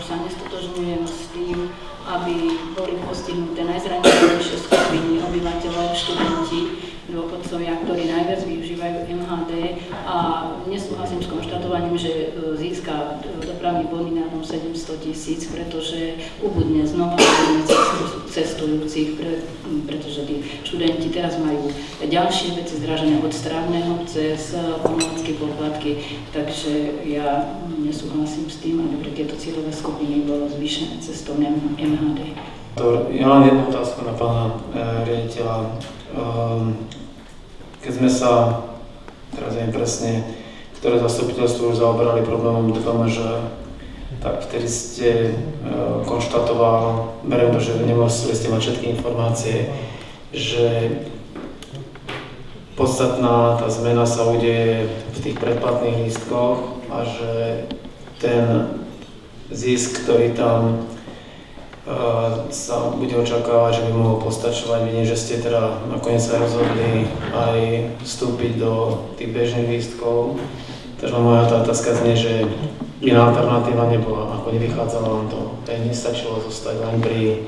sa nestotožňujem s tým, aby boli postihnuté najzraniteľnejšie skupiny obyvateľov, študenti, dôchodcovia, ktorí najviac využívajú MHD, a nesúhlasím s konštatovaním, že získa dopravný body na tom 700 000, pretože ubudne znova cestujúcich, pretože tí študenti teraz majú ďalšie veci zdraženia od strávneho cez pomôcky, poplatky, takže ja nesúhlasím s tým, aby pre tieto cieľové skupiny bolo zvýšené cestovné MHD. Ja mám jednu otázku na pána riaditeľa. Keď sme sa, teraz neviem presne, ktoré zastupiteľstvo už zaoberali problémom, dúfame, že tak vtedy ste konštatoval, beriem to, že nemuseli ste mať všetky informácie, že podstatná tá zmena sa udeje v tých predplatných lístkoch a že ten zisk, ktorý tam sa bude očakávať, že by mohol postačovať. Vidím, že ste teda nakoniec sa rozhodli aj vstúpiť do tých bežných lístkov. Takže moja otázka znie, že iná alternatíva nebola, ako nevychádzalo vám to. Nestačilo zostať len pri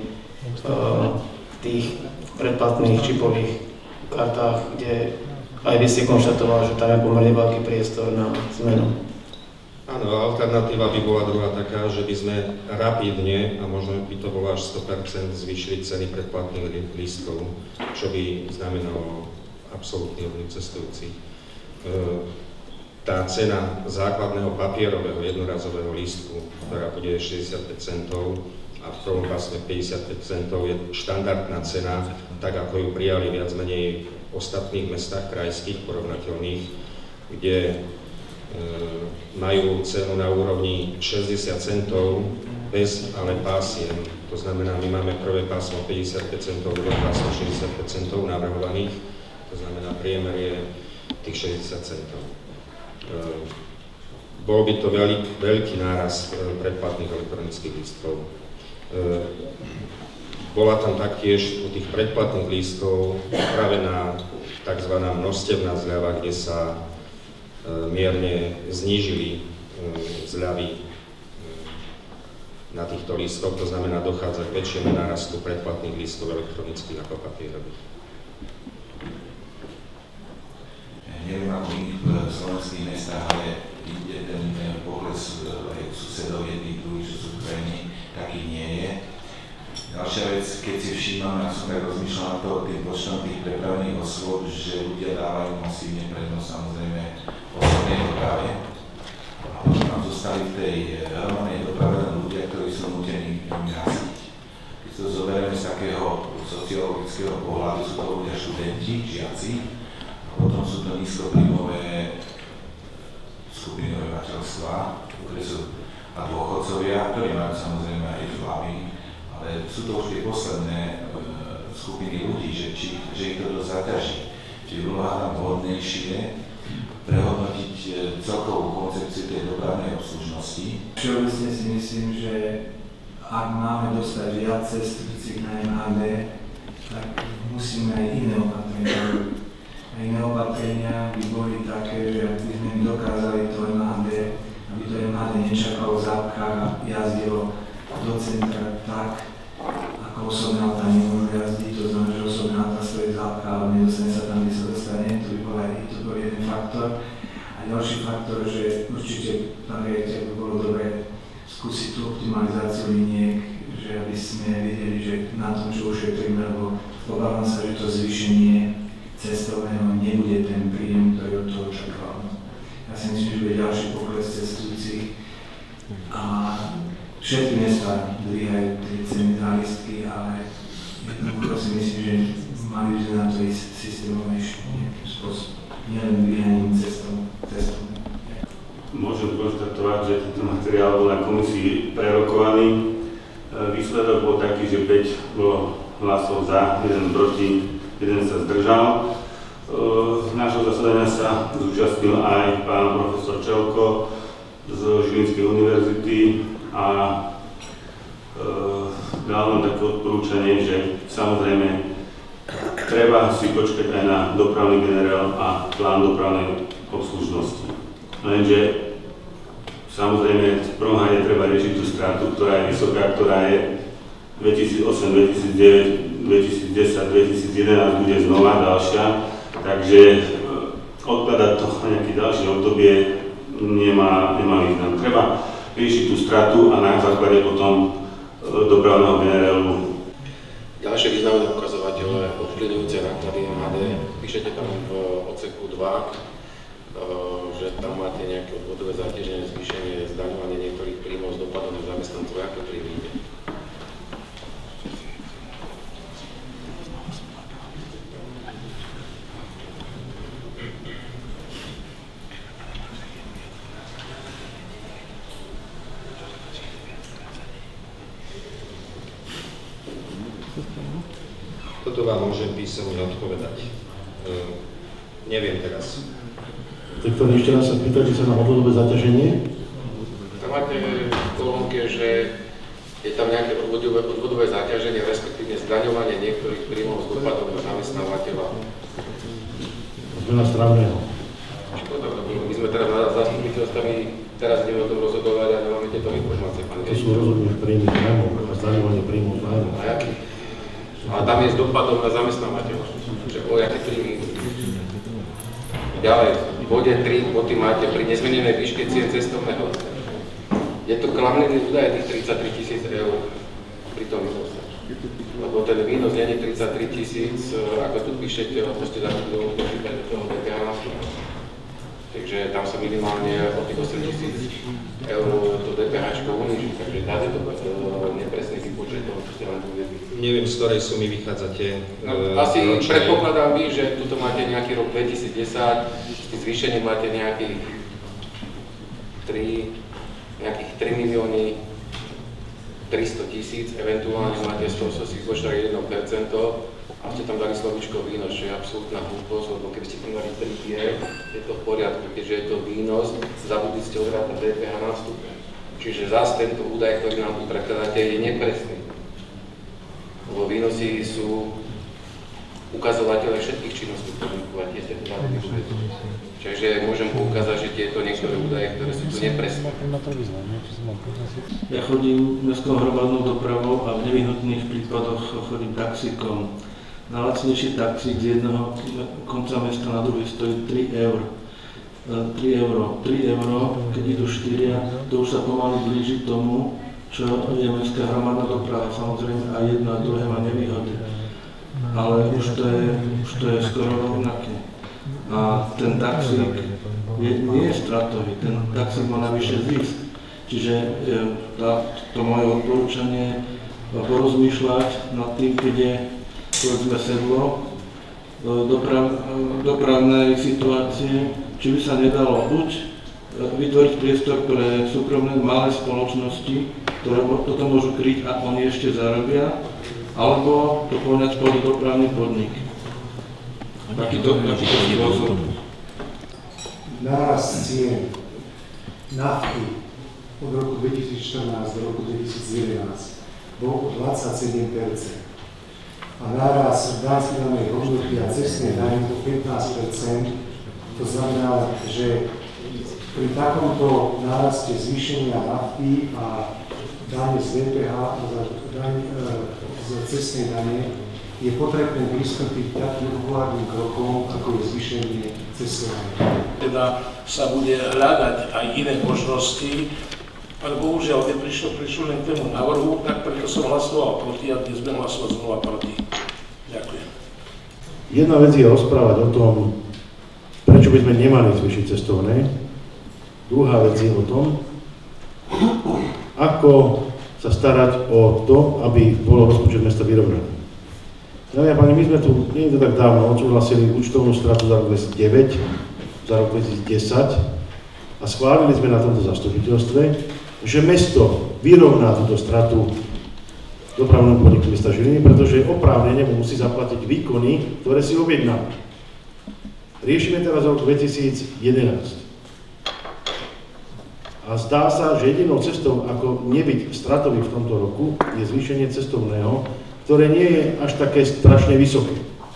tých predplatných čipových kartách, kde aj vy ste konštatovali, že tam je pomerne veľký priestor na zmenu. Áno, alternatíva by bola druhá taká, že by sme rapidne, a možno by to bolo až 100%, zvýšili ceny predplatných lístkov, čo by znamenalo absolútny odliv cestujúcich. Tá cena základného papierového jednorazového lístku, ktorá bude 65 centov a v prvom pásme 55 centov, je štandardná cena, tak ako ju prijali viac menej v ostatných mestách krajských porovnateľných, kde majú cenu na úrovni 60 centov bez ale pásiem. To znamená, my máme prvé pásmo 55 centov, druhé pásmo 65 centov navrhovaných, to znamená, priemer je tých 60 centov. Bol by to veľký náraz predplatných elektronických lístkov. Bola tam taktiež u tých predplatných lístkov upravená tzv. Množstevná zľava, kde sa mierne znížili zľavy na týchto lístkoch, to znamená, dochádza k väčšiemu nárastu predplatných lístkov elektronických ako papierových. Neviem ako iných slovenských mestách, ale inde ten pokles susedov jedných druhých, čo sú v krajine, taký nie je. Ďalšia vec, keď si všímame, ja som tak rozmýšľal na to tým počtom tých prepravených osôb, že ľudia dávajú masívne prednosť samozrejme osobnej doprave. A potom nám zostali v tej hromadnej doprave len ľudia, ktorí sú nútení jazdiť. Keď to zoberieme z takého sociologického pohľadu, sú to ľudia študenti, žiaci, a potom sú to nízkopríjmové skupiny obyvateľstva, ktoré sú a dôchodcovia, ktorí majú samozrejme aj zľavy, ale sú to už tie posledné skupiny ľudí, že ich to dosť zaťaží. Čiže úloha tam vhodnejšie prehodnotiť celkovú koncepciu tej dopravnej obslužnosti. Všeobecne si myslím, že ak máme dostať viac cestujúcich na MHD, tak musíme aj iné opatrenia robiť. A iné opatrenia by boli také, že ak by sme dokázali to MHD, aby to MHD nečakalo v zápkách a jazdilo do centra tak, ako osobné auta nemôžu jazdiť, to znamená, že osobné auta stojí zápka, ale nedostane sa tam, kde sa dostane, to by bol jeden faktor. A ďalší faktor, že určite, pán riaditeľ, by bolo dobre skúsiť tú optimalizáciu liniek, že aby sme videli, že na tom, čo ušetríme, lebo obávam sa, že to zvýšenie cestovného nebude ten príjem, ktorý od toho očakávame. Ja si myslím, že bude ďalší pokles cestujúcich a všetky mestá dvíhajú tie ceny za lístky, ale jednoducho si myslím, že mali by sme na to ísť systémovejšie nejakým spôsobom, nielen dvíhaním cestou. Môžem konštatovať, že tento materiál bol na komisii prerokovaný. Výsledok bol taký, že 5 bolo hlasov za, 1 proti, 1 sa zdržal. Z nášho zasadania sa zúčastnil aj pán profesor Čelko z Žilinskej univerzity a dal nám také odporúčanie, že samozrejme treba si počkať aj na dopravný generál a plán dopravnej obslužnosti. Lenže Samozrejme, v prvom rade treba riešiť tú stratu, ktorá je vysoká, ktorá je 2008, 2009, 2010, 2011 bude znova ďalšia, takže odkladať to na nejaké ďalšie obdobie nemá význam. Treba riešiť tú stratu a na základe potom dopravného generálu. Ďalšie významné ukazovatele, ovplyvňujúce náklady MHD, píšete tam v odseku 2, že tam máte nejaké odvodové zaťaženie, zvýšenie, zdaňovanie niektorých príjmov s dopadom na zamestnancov. Ako to príjmete? Toto vám môžem písomne odpovedať. Neviem teraz. Viktor, ešte raz sa pýtate sa na odvodové zaťaženie? Tam máte v kolónke, že je tam nejaké odvodové zaťaženie, respektíve zdaňovanie niektorých príjmov s dopadom na zamestnávateľa. Zmena strávneho. My sme teraz na zastupiteľstvami, teraz ideme o tom rozhodovať a nemáme tieto informácie. To sú rozhodnutia príjmy z nájmu a zdaňovanie príjmov z nájmu. A jaký? A tam je s dopadom na zamestnávateľa. Že o jaké príjmy? Ďalej, v bode 3, boty máte pri nezmenenej výške cien cestovného. Je to klamlivý údaj tých 33 000 eur pri tom výnose. Lebo ten výnos nie je 33 000, ako tu píšete, lebo ste dali do toho DPH nástupu. Takže tam sa minimálne o tých 8 000 eur to DPH uníži. Takže dáte to nepresný výpočet toho, čo ste vám uvedli. Neviem, z ktorej sumy vychádzate. Asi predpokladám vy, že tuto máte nejaký rok 2010, zvýšenie máte nejakých 3 milióny 300 000, eventuálne máte z toho si vypočítali 1% a ste tam dali slovičko výnos, čo je absolútna hlúposť, lebo keby ste tam dali 3 je to v poriadku, keďže je to výnos, zabudli ste odrátať DPH nástupu. Čiže zás tento údaj, ktorý nám tu prekladáte, je nepresný. Lebo výnosy sú ukazovateľe všetkých činností, ktoré vykonáte. Čiže môžem poukázať, že tieto niektoré údaje, ktoré sú tu nepresné. Ja chodím mestskou hromadnou dopravou a v nevyhnutných prípadoch chodím taxíkom. Najlacnejší taxík z jedného konca mesta na druhý stojí 3 eur. 3 euro, keď idú 4, to už sa pomaly blíži tomu, čo je mestská hromadná doprava. Samozrejme aj jedno a druhé má nevýhody. Ale už to je skoro rovnaké. A ten taxík nie je stratový, ten taxík má navyše zisk. Čiže to moje odporúčanie porozmýšľať nad tým, keď je povedzme sedlo dopravnej situácie, či by sa nedalo buď vytvoriť priestor pre súkromné malé spoločnosti, ktoré toto môžu kryť a oni ešte zarobia, alebo to poňať pod dopravný podnik. Takýto spôsob. Nárast cien nafty od roku 2014 do roku 2011 bol o 27%. A nárast danej hodnoty a cestnej dane o 15%. To znamená, že pri takomto náraste zvýšenia nafty a dane z DPH a z cestnej dane je potrebné pristúpiť takým ohľadným krokom, ako je zvýšenie cestnej dane. Teda sa bude hľadať aj iné možnosti, ale bohužiaľ, keď prišlo len k tomu návrhu, tak preto som hlasoval proti a dnes budem hlasovať znova proti. Ďakujem. Jedna vec je rozprávať o tom, prečo by sme nemali zvýšiť cestovné. Druhá vec je o tom, ako sa starať o to, aby bolo rozpočet mesta vyrovnaný. Dámy a páni, my sme tu, nie je to tak dávno, odsúhlasili účtovnú stratu za rok 2009, za rok 2010 a schválili sme na tomto zastupiteľstve, že mesto vyrovná túto stratu dopravnému podniku mesta Žiliny, pretože oprávnene musí zaplatiť výkony, ktoré si objedná. Riešime teraz rok 2011. A zdá sa, že jedinou cestou, ako nebyť stratový v tomto roku, je zvýšenie cestovného, ktoré nie je až také strašne vysoké.